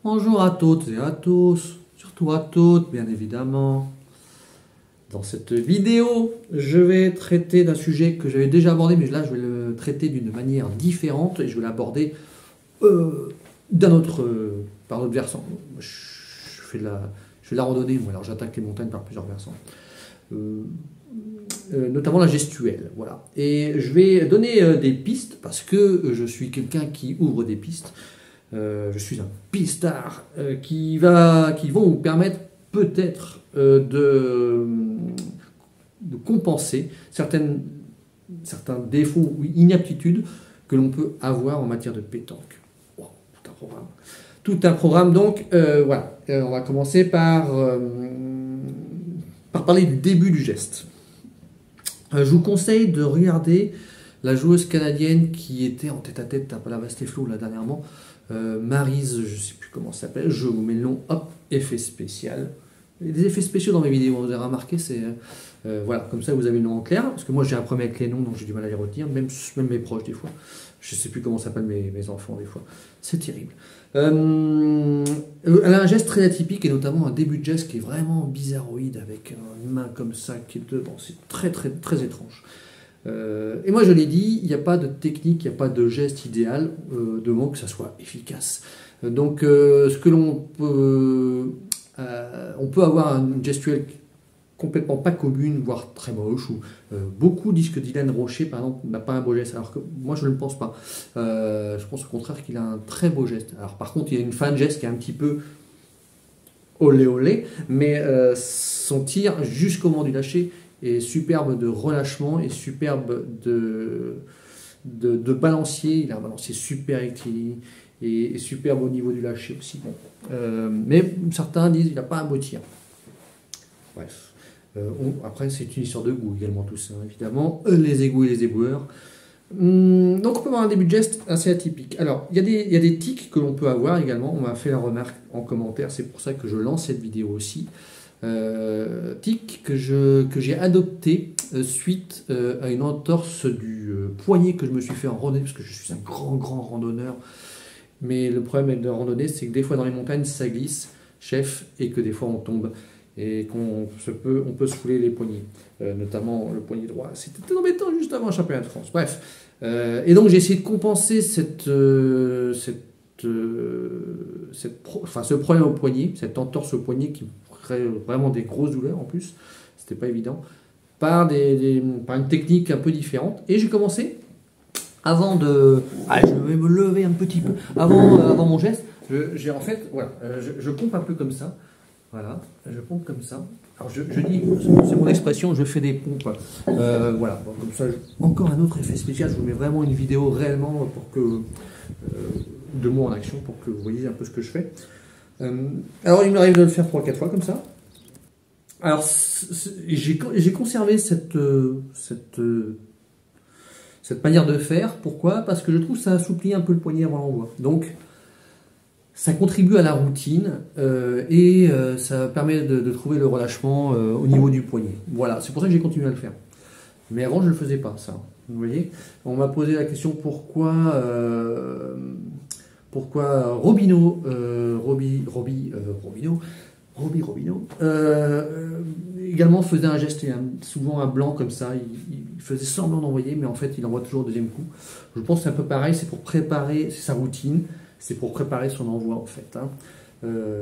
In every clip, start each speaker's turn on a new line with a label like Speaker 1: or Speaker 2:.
Speaker 1: Bonjour à toutes et à tous, surtout à toutes bien évidemment. Dans cette vidéo, je vais traiter d'un sujet que j'avais déjà abordé, mais là je vais le traiter d'une manière différente et je vais l'aborder par notre versant. Je fais de la randonnée, moi, alors j'attaque les montagnes par plusieurs versants. Notamment la gestuelle, voilà. Et je vais donner des pistes parce que je suis quelqu'un qui ouvre des pistes. Je suis un pistard qui vont vous permettre peut-être de compenser certains défauts ou inaptitudes que l'on peut avoir en matière de pétanque. Wow, tout un programme. Tout un programme, donc voilà. On va commencer par parler du début du geste. Je vous conseille de regarder la joueuse canadienne qui était en tête-à-tête à Palavas-les-Flots là dernièrement. Maryse, je ne sais plus comment ça s'appelle, je vous mets le nom, hop, effet spécial. Il y a des effets spéciaux dans mes vidéos, vous avez remarqué, c'est voilà, comme ça vous avez le nom en clair, parce que moi j'ai un problème avec les noms, donc j'ai du mal à les retenir, même mes proches des fois. Je ne sais plus comment s'appellent mes enfants des fois, c'est terrible. Elle a un geste très atypique, et notamment un début de geste qui est vraiment bizarroïde, avec une main comme ça qui est devant, c'est très très très étrange. Et moi je l'ai dit, il n'y a pas de technique, il n'y a pas de geste idéal, de moment que ça soit efficace. Donc ce que l'on peut... on peut avoir une gestuelle complètement pas commune, voire très moche, ou beaucoup disent que Dylan Rocher, par exemple, n'a pas un beau geste, alors que moi je ne le pense pas. Je pense au contraire qu'il a un très beau geste. Alors par contre, il y a une fin de geste qui est un petit peu olé olé, mais son tir jusqu'au moment du lâcher est superbe de relâchement et superbe de balancier. Il a un balancier super équilibré et superbe au niveau du lâcher aussi. Bon. Mais certains disent qu'il n'a pas un beau tir. Bref. Après, c'est une histoire de goût également, tout ça, évidemment. Les égouts et les éboueurs. Donc, on peut avoir un début de geste assez atypique. Alors, il y a des tics que l'on peut avoir également. On m'a fait la remarque en commentaire, c'est pour ça que je lance cette vidéo aussi. Tic que j'ai adopté suite à une entorse du poignet que je me suis fait en randonnée, parce que je suis un grand randonneur. Mais le problème avec la randonnée, c'est que des fois dans les montagnes, ça glisse, chef, et que des fois on tombe, et on peut se fouler les poignets, notamment le poignet droit. C'était très embêtant juste avant un championnat de France. Bref, et donc j'ai essayé de compenser ce problème au poignet, cette entorse au poignet qui crée vraiment des grosses douleurs en plus, c'était pas évident, par une technique un peu différente. Et j'ai commencé avant de... je vais me lever un petit peu. Avant mon geste, en fait, voilà, je pompe un peu comme ça. Voilà, je pompe comme ça. Alors je dis, c'est mon expression, je fais des pompes. Voilà, bon, comme ça, encore un autre effet spécial. Je vous mets vraiment une vidéo réellement pour que... de moi en action, pour que vous voyez un peu ce que je fais. Alors il m'arrive de le faire 3-4 fois comme ça. Alors j'ai conservé cette manière de faire. Pourquoi? Parce que je trouve que ça assouplit un peu le poignet avant l'envoi. Donc ça contribue à la routine et ça permet de trouver le relâchement au niveau du poignet. Voilà, c'est pour ça que j'ai continué à le faire. Mais avant je ne le faisais pas, ça. Vous voyez, on m'a posé la question pourquoi Robineau également faisait un geste, souvent un blanc comme ça, il faisait semblant d'envoyer, mais en fait il envoie toujours au deuxième coup. Je pense que c'est un peu pareil, c'est pour préparer, c'est sa routine, c'est pour préparer son envoi en fait. Hein.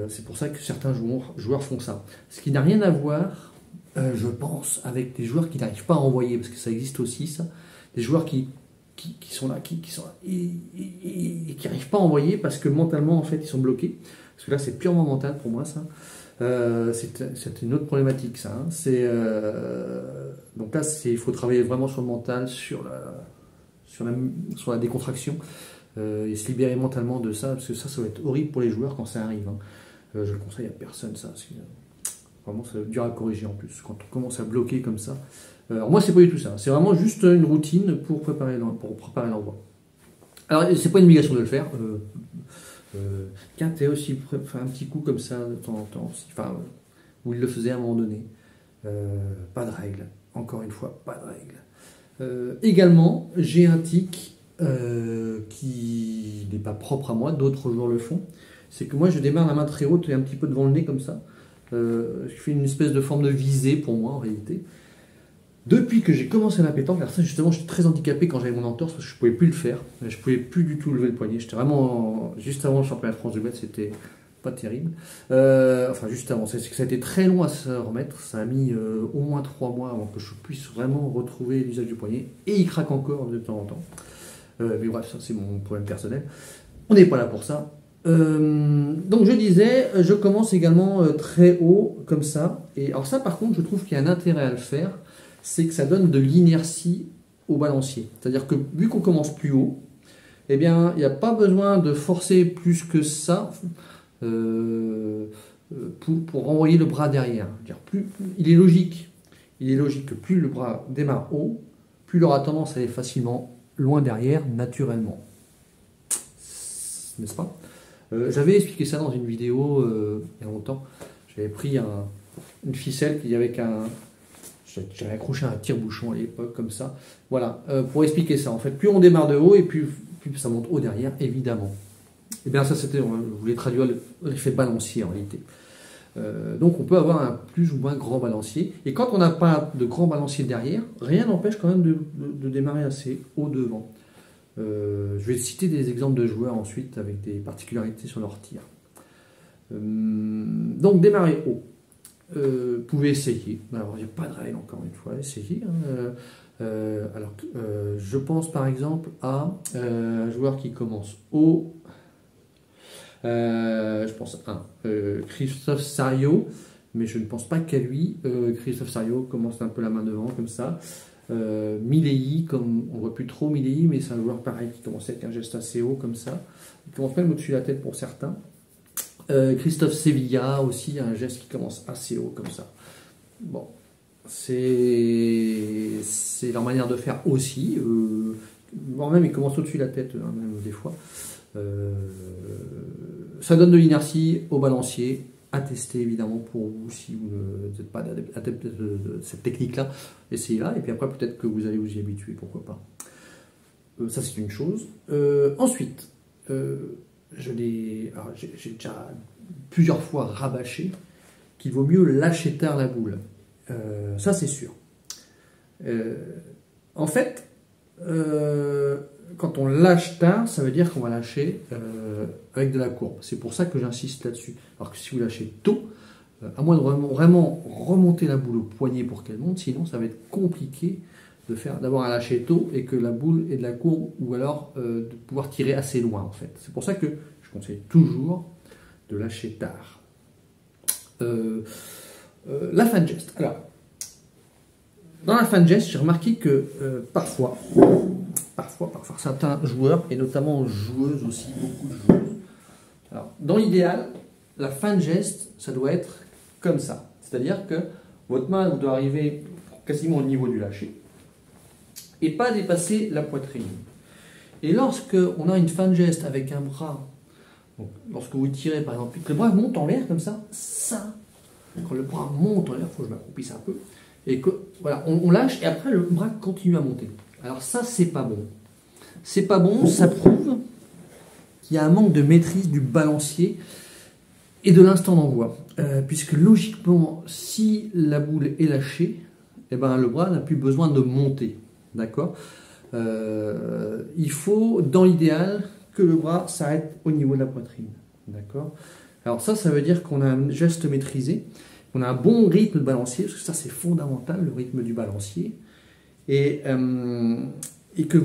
Speaker 1: C'est pour ça que certains joueurs font ça. Ce qui n'a rien à voir, je pense, avec des joueurs qui n'arrivent pas à envoyer, parce que ça existe aussi ça, des joueurs qui sont là, qui sont là, et qui n'arrivent pas à envoyer parce que mentalement en fait ils sont bloqués. Parce que là c'est purement mental pour moi ça. C'est une autre problématique ça. Hein. Donc là il faut travailler vraiment sur le mental, sur la décontraction et se libérer mentalement de ça, parce que ça va être horrible pour les joueurs quand ça arrive. Hein. Je le conseille à personne ça. Vraiment c'est dur à corriger en plus quand on commence à bloquer comme ça. Alors moi c'est pas du tout ça, c'est vraiment juste une routine pour préparer l'envoi. Alors c'est pas une obligation de le faire. Tiens, t'es aussi fait un petit coup comme ça de temps en temps, où il le faisait à un moment donné. Pas de règle, encore une fois, pas de règle. Également, j'ai un tic qui n'est pas propre à moi, d'autres joueurs le font. c'est que moi je démarre la main très haute et un petit peu devant le nez comme ça. Je fais une espèce de forme de visée pour moi en réalité. Depuis que j'ai commencé la pétanque, alors ça justement j'étais très handicapé quand j'avais mon entorse parce que je pouvais plus le faire. Je pouvais plus du tout lever le poignet. J'étais vraiment, juste avant le championnat de France de mètres, c'était pas terrible. Enfin juste avant, c'est que ça a été très long à se remettre. Ça a mis au moins 3 mois avant que je puisse vraiment retrouver l'usage du poignet. Et il craque encore de temps en temps. Mais bref, ça c'est mon problème personnel. On n'est pas là pour ça. Donc je disais, je commence également très haut comme ça. Et alors ça par contre, je trouve qu'il y a un intérêt à le faire, c'est que ça donne de l'inertie au balancier. C'est-à-dire que vu qu'on commence plus haut, eh bien il n'y a pas besoin de forcer plus que ça pour renvoyer le bras derrière. Il est logique que plus le bras démarre haut, plus il aura tendance à aller facilement loin derrière naturellement. N'est-ce pas? J'avais expliqué ça dans une vidéo il y a longtemps. J'avais pris une ficelle qui avec j'avais accroché un tire-bouchon à l'époque comme ça. Voilà, pour expliquer ça. En fait, plus on démarre de haut et plus ça monte haut derrière, évidemment. Et bien ça c'était, je voulais traduire l'effet balancier en réalité. Donc on peut avoir un plus ou moins grand balancier. Et quand on n'a pas de grand balancier derrière, rien n'empêche quand même de démarrer assez haut devant. Je vais citer des exemples de joueurs ensuite avec des particularités sur leur tir. Donc démarrer haut. Vous pouvez essayer. Alors il n'y a pas de règle encore une fois. Essayez. Je pense par exemple à un joueur qui commence haut. Je pense à Christophe Sarrio, mais je ne pense pas qu'à lui. Christophe Sarrio commence un peu la main devant comme ça. Milei, comme on ne voit plus trop Milei, mais c'est un joueur pareil qui commence avec un geste assez haut comme ça. Il commence même au-dessus de la tête pour certains. Christophe Sevilla aussi, un geste qui commence assez haut comme ça. Bon, c'est leur manière de faire aussi. Même il commence au-dessus de la tête, hein, même des fois. Ça donne de l'inertie au balancier. À tester évidemment pour vous si vous n'êtes pas adepte de cette technique-là. Essayez-la et puis après peut-être que vous allez vous y habituer, pourquoi pas. Ça c'est une chose. Ensuite, j'ai déjà plusieurs fois rabâché qu'il vaut mieux lâcher tard la boule. Ça c'est sûr. En fait, quand on lâche tard, ça veut dire qu'on va lâcher avec de la courbe. C'est pour ça que j'insiste là-dessus. Alors que si vous lâchez tôt, à moins de vraiment remonter la boule au poignet pour qu'elle monte, sinon ça va être compliqué d'avoir un lâcher tôt et que la boule ait de la courbe, ou alors de pouvoir tirer assez loin en fait. C'est pour ça que je conseille toujours de lâcher tard. La fin de geste. Alors, dans la fin de geste, j'ai remarqué que parfois, certains joueurs, et notamment joueuses aussi, beaucoup de joueuses. Alors, dans l'idéal, la fin de geste, ça doit être comme ça. C'est-à-dire que votre main doit arriver quasiment au niveau du lâcher et pas dépasser la poitrine. Et lorsque on a une fin de geste avec un bras, donc lorsque vous tirez par exemple, que le bras monte en l'air comme ça, quand le bras monte en l'air, il faut que je m'accroupisse un peu, et que voilà, on lâche et après le bras continue à monter. Alors ça, c'est pas bon. C'est pas bon, ça prouve qu'il y a un manque de maîtrise du balancier et de l'instant d'envoi. Puisque logiquement, si la boule est lâchée, eh ben, le bras n'a plus besoin de monter. D'accord? Il faut, dans l'idéal, que le bras s'arrête au niveau de la poitrine. D'accord? Alors ça veut dire qu'on a un geste maîtrisé, qu'on a un bon rythme de balancier, parce que ça c'est fondamental, le rythme du balancier. Et que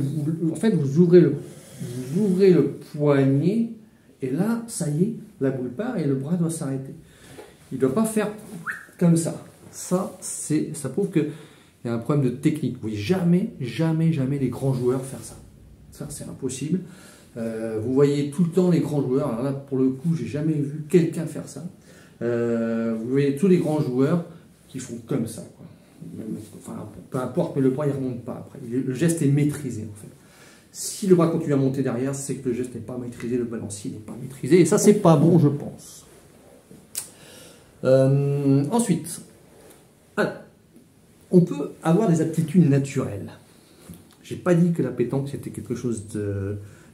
Speaker 1: en fait, vous ouvrez le poignet, et là, ça y est, la boule part et le bras doit s'arrêter. Il ne doit pas faire comme ça. Ça prouve qu'il y a un problème de technique. Vous ne voyez jamais les grands joueurs faire ça. Ça, c'est impossible. Vous voyez tout le temps les grands joueurs. Alors là, pour le coup, j'ai jamais vu quelqu'un faire ça. Vous voyez tous les grands joueurs qui font comme ça, quoi. Enfin, peu importe, mais le bras ne remonte pas après. Le geste est maîtrisé en fait. Si le bras continue à monter derrière, c'est que le geste n'est pas maîtrisé, le balancier n'est pas maîtrisé, et ça c'est pas bon, je pense. Ensuite, on peut avoir des aptitudes naturelles. J'ai pas dit que la pétanque c'était quelque chose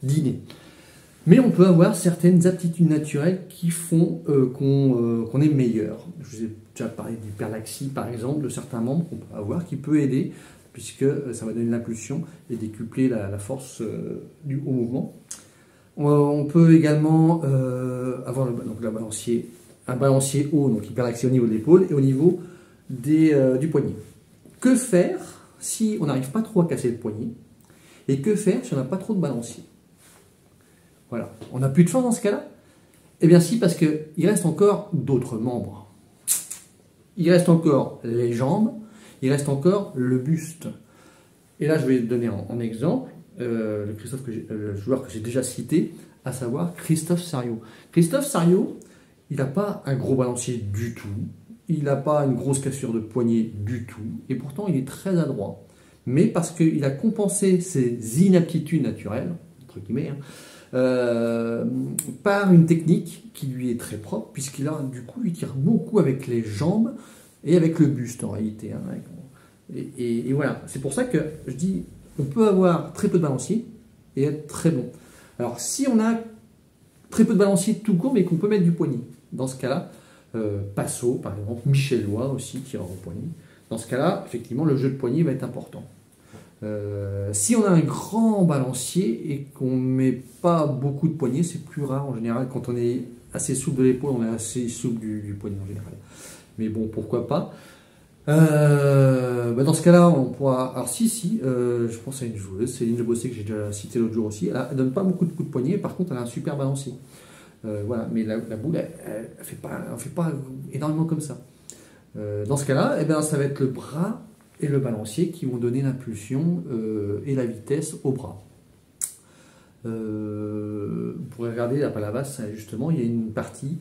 Speaker 1: d'inné. Mais on peut avoir certaines aptitudes naturelles qui font qu'on est meilleur. Je vous ai déjà parlé d'hyperlaxie, par exemple, de certains membres qu'on peut avoir, qui peut aider, puisque ça va donner l'impulsion et décupler la force au mouvement. On peut également avoir un balancier haut, donc hyperlaxie au niveau de l'épaule et au niveau du poignet. Que faire si on n'arrive pas trop à casser le poignet? Et que faire si on n'a pas trop de balancier? Voilà. On n'a plus de force dans ce cas-là? Eh bien si, parce qu'il reste encore d'autres membres. Il reste encore les jambes, il reste encore le buste. Et là, je vais donner en exemple le joueur que j'ai déjà cité, à savoir Christophe Sarriot. Christophe Sarriot, il n'a pas un gros balancier du tout, il n'a pas une grosse cassure de poignet du tout, et pourtant il est très adroit. Mais parce qu'il a compensé ses inaptitudes naturelles, entre guillemets, par une technique qui lui est très propre, puisqu'il a du coup, il tire beaucoup avec les jambes et avec le buste en réalité. Et voilà, c'est pour ça que je dis, on peut avoir très peu de balancier et être très bon. Alors si on a très peu de balancier tout court, mais qu'on peut mettre du poignet, dans ce cas-là, Passot par exemple, Michel Lois aussi, tireur au poignet, dans ce cas-là, effectivement, le jeu de poignet va être important. Si on a un grand balancier et qu'on ne met pas beaucoup de poignet, c'est plus rare en général. Quand on est assez souple de l'épaule, on est assez souple du poignet en général. Mais bon, pourquoi pas. Dans ce cas-là, on pourra... Alors je pense à une joueuse, Céline Lebossé, que j'ai déjà cité l'autre jour aussi. Elle ne donne pas beaucoup de coups de poignet, par contre elle a un super balancier. Voilà, mais la boule, elle ne fait pas énormément comme ça. Dans ce cas-là, eh bien, ça va être le bras et le balancier qui vont donner l'impulsion et la vitesse au bras. Vous pourrez regarder la Palavas, justement, il y a une partie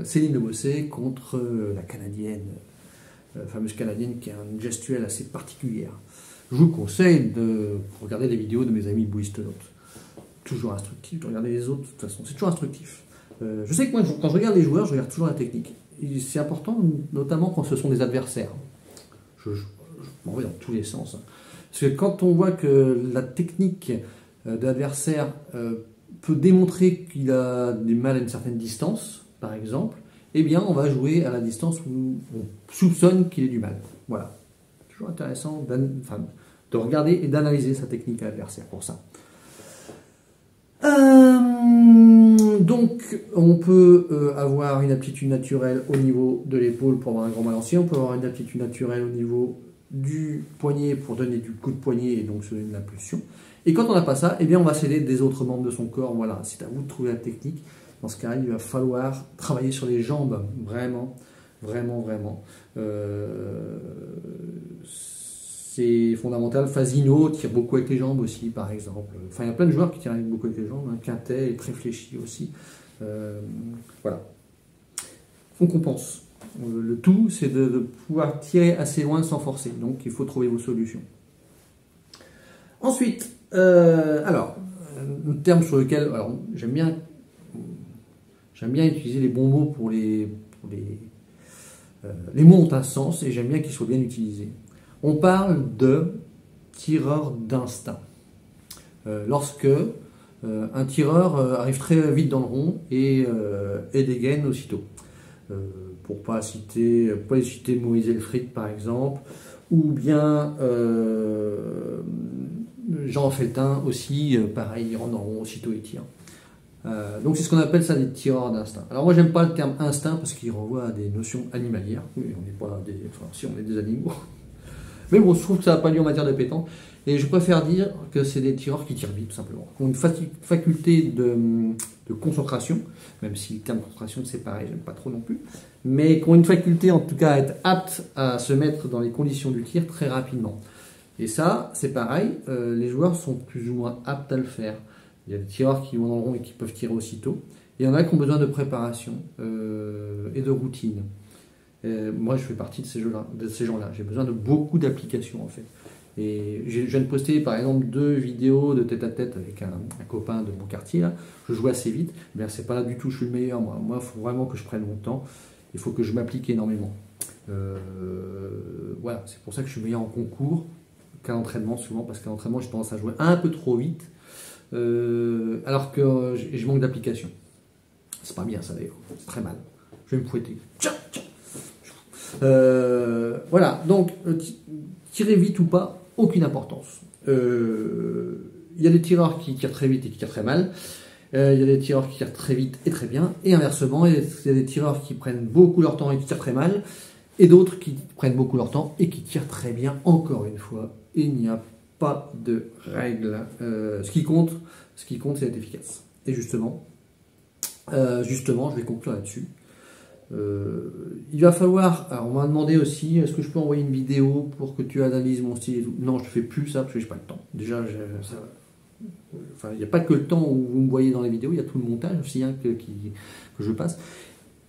Speaker 1: Céline Lebossé contre la Canadienne, fameuse Canadienne qui a une gestuelle assez particulière. Je vous conseille de regarder les vidéos de mes amis bouistonautes. Toujours instructif, de regarder les autres, de toute façon, c'est toujours instructif. Je sais que moi, quand je regarde les joueurs, je regarde toujours la technique. C'est important, notamment quand ce sont des adversaires. Je m'en vais dans tous les sens. Parce que quand on voit que la technique de l'adversaire peut démontrer qu'il a du mal à une certaine distance, par exemple, eh bien, on va jouer à la distance où on soupçonne qu'il ait du mal. Voilà. Toujours intéressant de regarder et d'analyser sa technique à l'adversaire pour ça. Donc, on peut avoir une aptitude naturelle au niveau de l'épaule pour avoir un grand balancier. On peut avoir une aptitude naturelle au niveau du poignet pour donner du coup de poignet et donc se donner de l'impulsion. Et quand on n'a pas ça, eh bien, on va s'aider des autres membres de son corps. Voilà, c'est à vous de trouver la technique. Dans ce cas-là, il va falloir travailler sur les jambes. Vraiment, vraiment, vraiment. C'est fondamental. Fasino tire beaucoup avec les jambes aussi, par exemple. Enfin, il y a plein de joueurs qui tirent beaucoup avec les jambes. Quintet est très fléchi aussi. Voilà. On compense. Le tout, c'est de pouvoir tirer assez loin sans forcer. Donc, il faut trouver vos solutions. Ensuite, un terme sur lequel j'aime bien utiliser les bons mots pour les mots ont un sens et j'aime bien qu'ils soient bien utilisés. On parle de tireur d'instinct. Lorsque un tireur arrive très vite dans le rond et dégaine aussitôt. Pour ne pas citer Maurice Elfried par exemple, ou bien Jean Feltin aussi, pareil, il rentre dans le rond aussitôt il tire. Donc c'est ce qu'on appelle ça des tireurs d'instinct. Alors moi j'aime pas le terme instinct parce qu'il renvoie à des notions animalières. Oui, on n'est pas des... Enfin si, on est des animaux. Mais bon, je trouve que ça n'a pas lieu en matière de pétanque. Et je préfère dire que c'est des tireurs qui tirent vite, tout simplement. Qui ont une faculté de concentration, même si le terme concentration c'est pareil, j'aime pas trop non plus. Mais qui ont une faculté en tout cas à être aptes à se mettre dans les conditions du tir très rapidement. Et ça, c'est pareil, les joueurs sont plus ou moins aptes à le faire. Il y a des tireurs qui vont dans le rond et qui peuvent tirer aussitôt. Et il y en a qui ont besoin de préparation et de routine. Moi, je fais partie de ces gens-là. J'ai besoin de beaucoup d'applications, en fait. Et je viens de poster, par exemple, 2 vidéos de tête-à-tête avec un copain de mon quartier. Là. Je joue assez vite. Mais c'est pas là du tout je suis le meilleur. Moi, il faut vraiment que je prenne mon temps. Il faut que je m'applique énormément. Voilà, c'est pour ça que je suis meilleur en concours qu'à l'entraînement, souvent. Parce qu'à l'entraînement, j'ai tendance à jouer un peu trop vite. alors que je manque d'application. C'est pas bien ça d'ailleurs, c'est très mal. Je vais me fouetter. Voilà, donc tirer vite ou pas, aucune importance. Il y a des tireurs qui tirent très vite et qui tirent très mal. Il y a des tireurs qui tirent très vite et très bien. Et inversement, il y a des tireurs qui prennent beaucoup leur temps et qui tirent très mal. Et d'autres qui prennent beaucoup leur temps et qui tirent très bien. Encore une fois, il n'y a pas de règle. Ce qui compte, c'est d'être efficace. Et justement, je vais conclure là-dessus. Il va falloir, alors on m'a demandé aussi, est-ce que je peux envoyer une vidéo pour que tu analyses mon style et tout. Non, je ne fais plus ça parce que j'ai pas le temps. Déjà, il n'y a pas que le temps où vous me voyez dans les vidéos, il y a tout le montage aussi que je passe.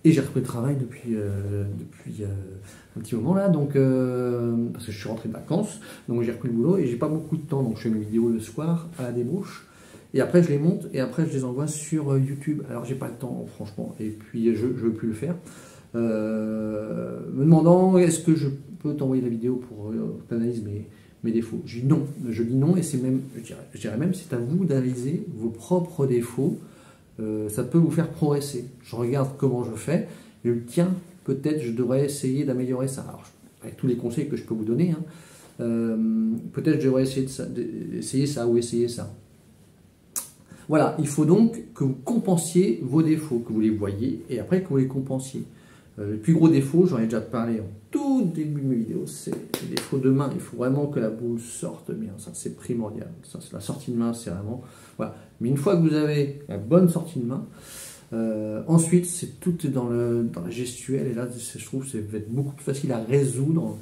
Speaker 1: Et j'ai repris le travail depuis un petit moment là, donc, parce que je suis rentré de vacances, donc j'ai repris le boulot et j'ai pas beaucoup de temps, donc je fais mes vidéos le soir à la débauche. Et après je les monte et après je les envoie sur YouTube. Alors j'ai pas le temps franchement, et puis je veux plus le faire. Me demandant est-ce que je peux t'envoyer la vidéo pour t'analyser mes défauts. Je dis non et c'est même, je dirais même c'est à vous d'analyser vos propres défauts. Ça peut vous faire progresser. Je regarde comment je fais et je me dis tiens, peut-être je devrais essayer d'améliorer ça. Alors, avec tous les conseils que je peux vous donner, peut-être je devrais essayer ça ou essayer ça. Voilà, il faut donc que vous compensiez vos défauts, que vous les voyiez et après que vous les compensiez. Le plus gros défaut, j'en ai déjà parlé en tout début de mes vidéos, c'est les défauts de main. Il faut vraiment que la boule sorte bien, ça c'est primordial. Ça, la sortie de main, c'est vraiment... Voilà. Mais une fois que vous avez la bonne sortie de main, ensuite, c'est tout dans la gestuelle. Et là, je trouve que ça va être beaucoup plus facile à résoudre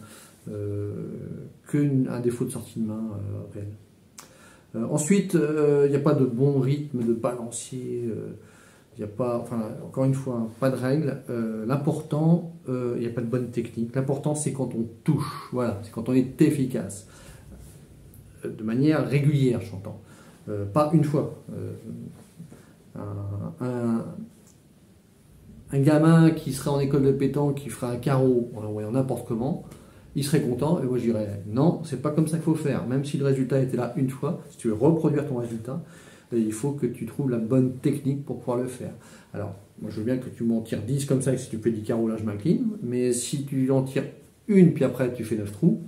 Speaker 1: qu'un défaut de sortie de main réel. Ensuite, il n'y a pas de bon rythme de balancier. Il n'y a pas, enfin, encore une fois, pas de règle. L'important, il n'y a pas de bonne technique. L'important, c'est quand on touche. Voilà, c'est quand on est efficace. De manière régulière, j'entends. Pas une fois. Un gamin qui serait en école de pétanque, qui ferait un carreau en voyant n'importe comment, il serait content, et moi je dirais non, c'est pas comme ça qu'il faut faire. Même si le résultat était là une fois, si tu veux reproduire ton résultat, il faut que tu trouves la bonne technique pour pouvoir le faire. Alors, moi je veux bien que tu m'en tires 10 comme ça, et si tu fais 10 carreaux, là je m'incline, mais si tu en tires une, puis après tu fais 9 trous,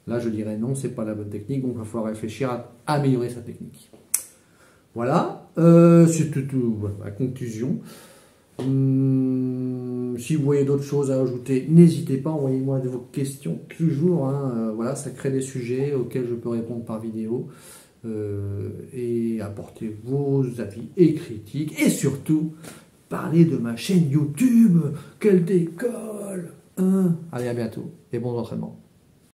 Speaker 1: là je dirais non, c'est pas la bonne technique, donc il va falloir réfléchir à améliorer sa technique. Voilà, c'est tout, la conclusion. Si vous voyez d'autres choses à ajouter, n'hésitez pas, envoyez-moi vos questions toujours. Voilà, ça crée des sujets auxquels je peux répondre par vidéo et apporter vos avis et critiques. Et surtout, parler de ma chaîne YouTube, qu'elle décolle. Allez, à bientôt et bons entraînements.